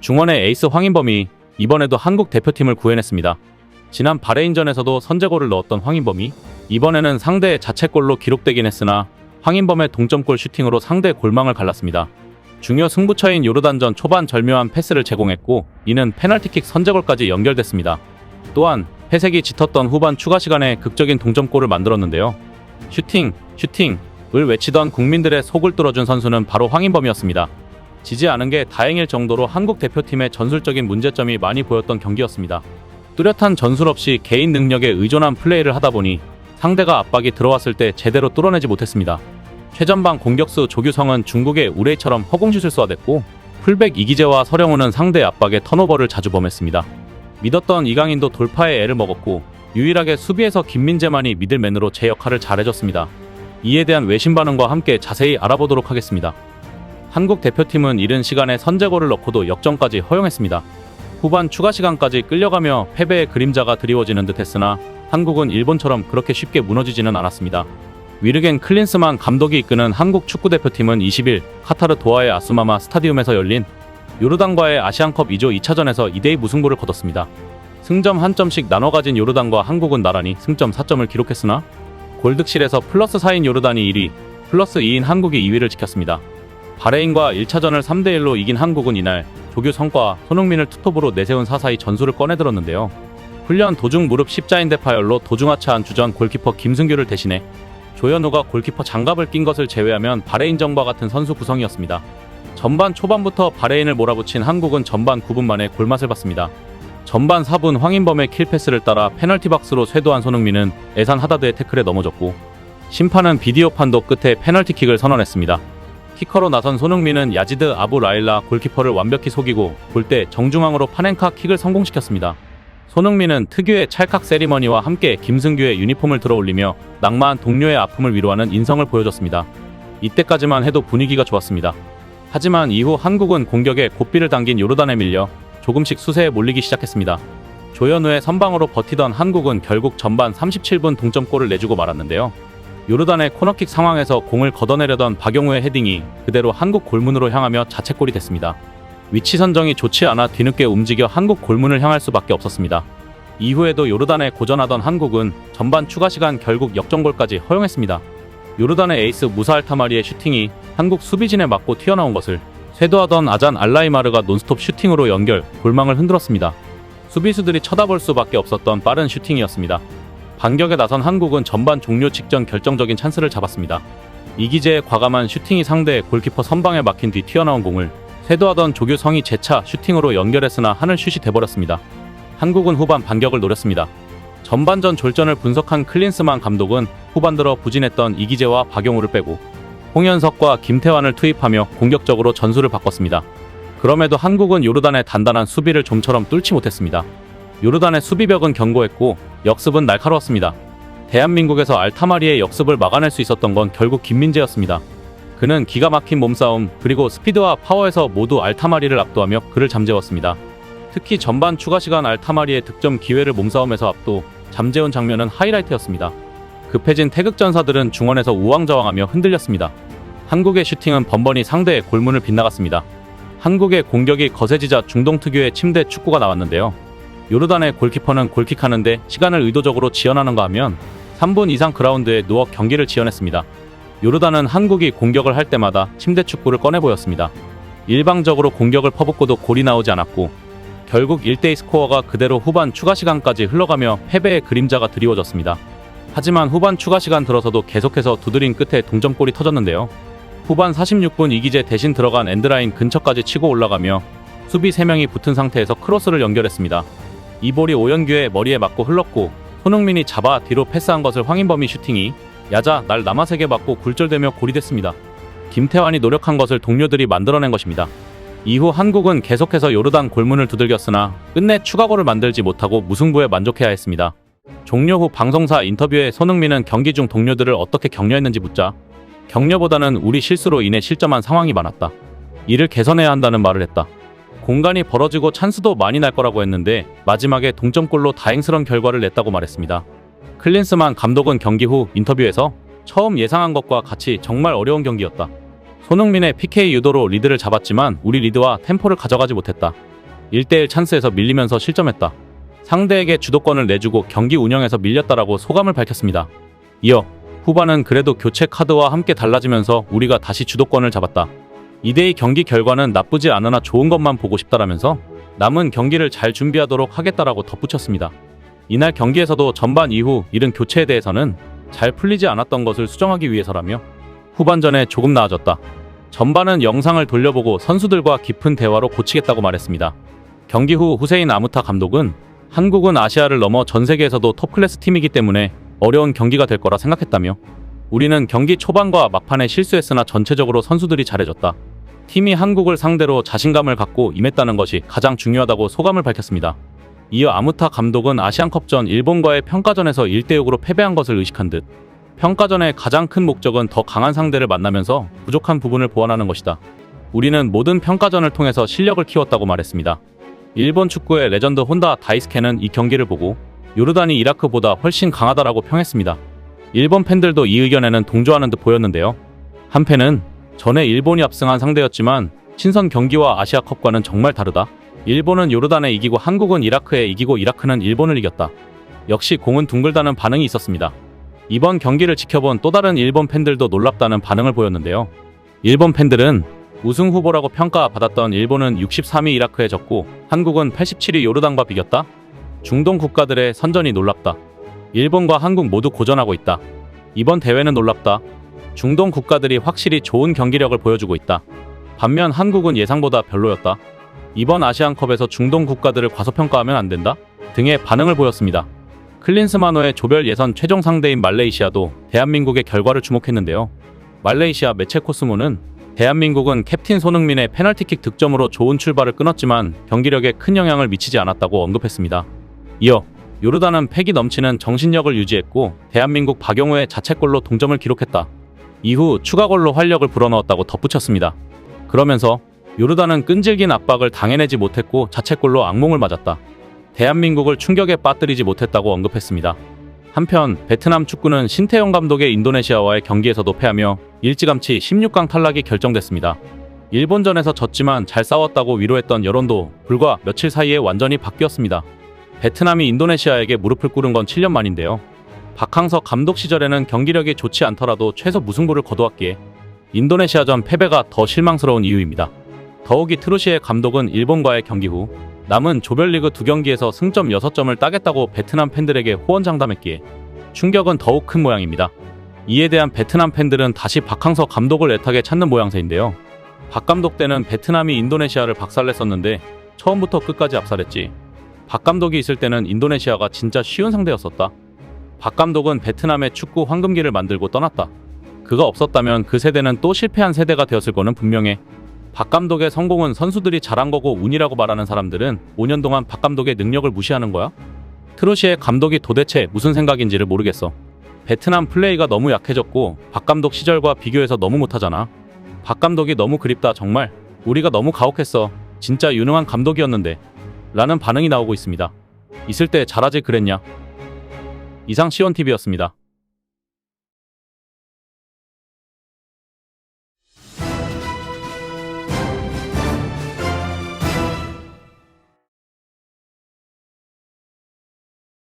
중원의 에이스 황인범이 이번에도 한국 대표팀을 구해냈습니다. 지난 바레인전에서도 선제골을 넣었던 황인범이 이번에는 상대의 자책골로 기록되긴 했으나 황인범의 동점골 슈팅으로 상대 골망을 갈랐습니다. 중요 승부처인 요르단전 초반 절묘한 패스를 제공했고 이는 페널티킥 선제골까지 연결됐습니다. 또한 회색이 짙었던 후반 추가 시간에 극적인 동점골을 만들었는데요. 슈팅을 외치던 국민들의 속을 뚫어준 선수는 바로 황인범이었습니다. 지지 않은 게 다행일 정도로 한국 대표팀의 전술적인 문제점이 많이 보였던 경기였습니다. 뚜렷한 전술 없이 개인 능력에 의존한 플레이를 하다 보니 상대가 압박이 들어왔을 때 제대로 뚫어내지 못했습니다. 최전방 공격수 조규성은 중국의 우레이처럼 허공슛을 쏘아댔고 풀백 이기재와 서령우는 상대 압박에 턴오버를 자주 범했습니다. 믿었던 이강인도 돌파에 애를 먹었고 유일하게 수비에서 김민재만이 미들맨으로 제 역할을 잘해줬습니다. 이에 대한 외신 반응과 함께 자세히 알아보도록 하겠습니다. 한국 대표팀은 이른 시간에 선제골을 넣고도 역전까지 허용했습니다. 후반 추가 시간까지 끌려가며 패배의 그림자가 드리워지는 듯 했으나 한국은 일본처럼 그렇게 쉽게 무너지지는 않았습니다. 위르겐 클린스만 감독이 이끄는 한국 축구대표팀은 20일 카타르 도하의 아수마마 스타디움에서 열린 요르단과의 아시안컵 2조 2차전에서 2대2 무승부를 거뒀습니다. 승점 1점씩 나눠 가진 요르단과 한국은 나란히 승점 4점을 기록했으나 골득실에서 플러스 4인 요르단이 1위, 플러스 2인 한국이 2위를 지켰습니다. 바레인과 1차전을 3대1로 이긴 한국은 이날 조규성과 손흥민을 투톱으로 내세운 사사히 전술을 꺼내들었는데요. 훈련 도중 무릎 십자인대 파열로 도중하차한 주전 골키퍼 김승규를 대신해 조현우가 골키퍼 장갑을 낀 것을 제외하면 바레인전과 같은 선수 구성이었습니다. 전반 초반부터 바레인을 몰아붙인 한국은 전반 9분 만에 골맛을 봤습니다. 전반 4분 황인범의 킬패스를 따라 페널티 박스로 쇄도한 손흥민은 에산 하다드의 태클에 넘어졌고 심판은 비디오 판독 끝에 페널티킥을 선언했습니다. 키커로 나선 손흥민은 야지드 아부 라일라 골키퍼를 완벽히 속이고 골대 정중앙으로 파넨카 킥을 성공시켰습니다. 손흥민은 특유의 찰칵 세리머니와 함께 김승규의 유니폼을 들어올리며 낙마한 동료의 아픔을 위로하는 인성을 보여줬습니다. 이때까지만 해도 분위기가 좋았습니다. 하지만 이후 한국은 공격에 고삐를 당긴 요르단에 밀려 조금씩 수세에 몰리기 시작했습니다. 조현우의 선방으로 버티던 한국은 결국 전반 37분 동점골을 내주고 말았는데요. 요르단의 코너킥 상황에서 공을 걷어내려던 박용우의 헤딩이 그대로 한국 골문으로 향하며 자책골이 됐습니다. 위치 선정이 좋지 않아 뒤늦게 움직여 한국 골문을 향할 수밖에 없었습니다. 이후에도 요르단에 고전하던 한국은 전반 추가 시간 결국 역전골까지 허용했습니다. 요르단의 에이스 무사 알타마리의 슈팅이 한국 수비진에 맞고 튀어나온 것을 쇄도하던 아잔 알라이마르가 논스톱 슈팅으로 연결, 골망을 흔들었습니다. 수비수들이 쳐다볼 수밖에 없었던 빠른 슈팅이었습니다. 반격에 나선 한국은 전반 종료 직전 결정적인 찬스를 잡았습니다. 이기재의 과감한 슈팅이 상대의 골키퍼 선방에 막힌 뒤 튀어나온 공을 쇄도하던 조규성이 재차 슈팅으로 연결했으나 하늘슛이 돼버렸습니다. 한국은 후반 반격을 노렸습니다. 전반전 졸전을 분석한 클린스만 감독은 후반 들어 부진했던 이기재와 박용우를 빼고 홍현석과 김태환을 투입하며 공격적으로 전술을 바꿨습니다. 그럼에도 한국은 요르단의 단단한 수비를 좀처럼 뚫지 못했습니다. 요르단의 수비벽은 견고했고 역습은 날카로웠습니다. 대한민국에서 알타마리의 역습을 막아낼 수 있었던 건 결국 김민재였습니다. 그는 기가 막힌 몸싸움 그리고 스피드와 파워에서 모두 알타마리를 압도하며 그를 잠재웠습니다. 특히 전반 추가 시간 알타마리의 득점 기회를 몸싸움에서 압도, 잠재운 장면은 하이라이트였습니다. 급해진 태극전사들은 중원에서 우왕좌왕하며 흔들렸습니다. 한국의 슈팅은 번번이 상대의 골문을 빗나갔습니다. 한국의 공격이 거세지자 중동 특유의 침대 축구가 나왔는데요. 요르단의 골키퍼는 골킥하는데 시간을 의도적으로 지연하는가 하면 3분 이상 그라운드에 누워 경기를 지연했습니다. 요르단은 한국이 공격을 할 때마다 침대 축구를 꺼내 보였습니다. 일방적으로 공격을 퍼붓고도 골이 나오지 않았고 결국 1대2 스코어가 그대로 후반 추가 시간까지 흘러가며 패배의 그림자가 드리워졌습니다. 하지만 후반 추가 시간 들어서도 계속해서 두드린 끝에 동점골이 터졌는데요. 후반 46분 이기재 대신 들어간 엔드라인 근처까지 치고 올라가며 수비 3명이 붙은 상태에서 크로스를 연결했습니다. 이 볼이 오연규의 머리에 맞고 흘렀고 손흥민이 잡아 뒤로 패스한 것을 황인범이 슈팅이 야자 날 남아세게 맞고 굴절되며 골이 됐습니다. 김태환이 노력한 것을 동료들이 만들어낸 것입니다. 이후 한국은 계속해서 요르단 골문을 두들겼으나 끝내 추가골을 만들지 못하고 무승부에 만족해야 했습니다. 종료 후 방송사 인터뷰에 손흥민은 경기 중 동료들을 어떻게 격려했는지 묻자 격려보다는 우리 실수로 인해 실점한 상황이 많았다. 이를 개선해야 한다는 말을 했다. 공간이 벌어지고 찬스도 많이 날 거라고 했는데 마지막에 동점골로 다행스러운 결과를 냈다고 말했습니다. 클린스만 감독은 경기 후 인터뷰에서 처음 예상한 것과 같이 정말 어려운 경기였다. 손흥민의 PK 유도로 리드를 잡았지만 우리 리드와 템포를 가져가지 못했다. 1대1 찬스에서 밀리면서 실점했다. 상대에게 주도권을 내주고 경기 운영에서 밀렸다라고 소감을 밝혔습니다. 이어 후반은 그래도 교체 카드와 함께 달라지면서 우리가 다시 주도권을 잡았다. 2대2 경기 결과는 나쁘지 않으나 좋은 것만 보고 싶다라면서 남은 경기를 잘 준비하도록 하겠다라고 덧붙였습니다. 이날 경기에서도 전반 이후 이른 교체에 대해서는 잘 풀리지 않았던 것을 수정하기 위해서라며 후반전에 조금 나아졌다. 전반은 영상을 돌려보고 선수들과 깊은 대화로 고치겠다고 말했습니다. 경기 후 후세인 아무타 감독은 한국은 아시아를 넘어 전 세계에서도 톱클래스 팀이기 때문에 어려운 경기가 될 거라 생각했다며 우리는 경기 초반과 막판에 실수했으나 전체적으로 선수들이 잘해줬다. 팀이 한국을 상대로 자신감을 갖고 임했다는 것이 가장 중요하다고 소감을 밝혔습니다. 이어 아무타 감독은 아시안컵전 일본과의 평가전에서 1대6으로 패배한 것을 의식한 듯 평가전의 가장 큰 목적은 더 강한 상대를 만나면서 부족한 부분을 보완하는 것이다. 우리는 모든 평가전을 통해서 실력을 키웠다고 말했습니다. 일본 축구의 레전드 혼다 다이스케는 이 경기를 보고 요르단이 이라크보다 훨씬 강하다라고 평했습니다. 일본 팬들도 이 의견에는 동조하는 듯 보였는데요. 한편은 전에 일본이 압승한 상대였지만 친선 경기와 아시아컵과는 정말 다르다. 일본은 요르단에 이기고 한국은 이라크에 이기고 이라크는 일본을 이겼다. 역시 공은 둥글다는 반응이 있었습니다. 이번 경기를 지켜본 또 다른 일본 팬들도 놀랍다는 반응을 보였는데요. 일본 팬들은 우승 후보라고 평가받았던 일본은 63위 이라크에 졌고 한국은 87위 요르단과 비겼다. 중동 국가들의 선전이 놀랍다. 일본과 한국 모두 고전하고 있다. 이번 대회는 놀랍다. 중동 국가들이 확실히 좋은 경기력을 보여주고 있다. 반면 한국은 예상보다 별로였다. 이번 아시안컵에서 중동 국가들을 과소평가하면 안 된다. 등의 반응을 보였습니다. 클린스만호의 조별 예선 최종 상대인 말레이시아도 대한민국의 결과를 주목했는데요. 말레이시아 메체코스모는 대한민국은 캡틴 손흥민의 페널티킥 득점으로 좋은 출발을 끊었지만 경기력에 큰 영향을 미치지 않았다고 언급했습니다. 이어 요르단은 패기 넘치는 정신력을 유지했고 대한민국 박용우의 자책골로 동점을 기록했다. 이후 추가골로 활력을 불어넣었다고 덧붙였습니다. 그러면서 요르단은 끈질긴 압박을 당해내지 못했고 자책골로 악몽을 맞았다. 대한민국을 충격에 빠뜨리지 못했다고 언급했습니다. 한편 베트남 축구는 신태용 감독의 인도네시아와의 경기에서도 패하며 일찌감치 16강 탈락이 결정됐습니다. 일본전에서 졌지만 잘 싸웠다고 위로했던 여론도 불과 며칠 사이에 완전히 바뀌었습니다. 베트남이 인도네시아에게 무릎을 꿇은 건 7년 만인데요. 박항서 감독 시절에는 경기력이 좋지 않더라도 최소 무승부를 거두었기에 인도네시아전 패배가 더 실망스러운 이유입니다. 더욱이 트루시에 감독은 일본과의 경기 후 남은 조별리그 2경기에서 승점 6점을 따겠다고 베트남 팬들에게 호언장담했기에 충격은 더욱 큰 모양입니다. 이에 대한 베트남 팬들은 다시 박항서 감독을 애타게 찾는 모양새인데요. 박 감독 때는 베트남이 인도네시아를 박살냈었는데 처음부터 끝까지 압살했지. 박 감독이 있을 때는 인도네시아가 진짜 쉬운 상대였었다. 박 감독은 베트남의 축구 황금기를 만들고 떠났다. 그가 없었다면 그 세대는 또 실패한 세대가 되었을 거는 분명해. 박 감독의 성공은 선수들이 잘한 거고 운이라고 말하는 사람들은 5년 동안 박 감독의 능력을 무시하는 거야? 트루시의 감독이 도대체 무슨 생각인지를 모르겠어. 베트남 플레이가 너무 약해졌고 박 감독 시절과 비교해서 너무 못하잖아. 박 감독이 너무 그립다. 정말 우리가 너무 가혹했어. 진짜 유능한 감독이었는데 라는 반응이 나오고 있습니다. 있을 때 잘하지 그랬냐? 이상 시온TV였습니다.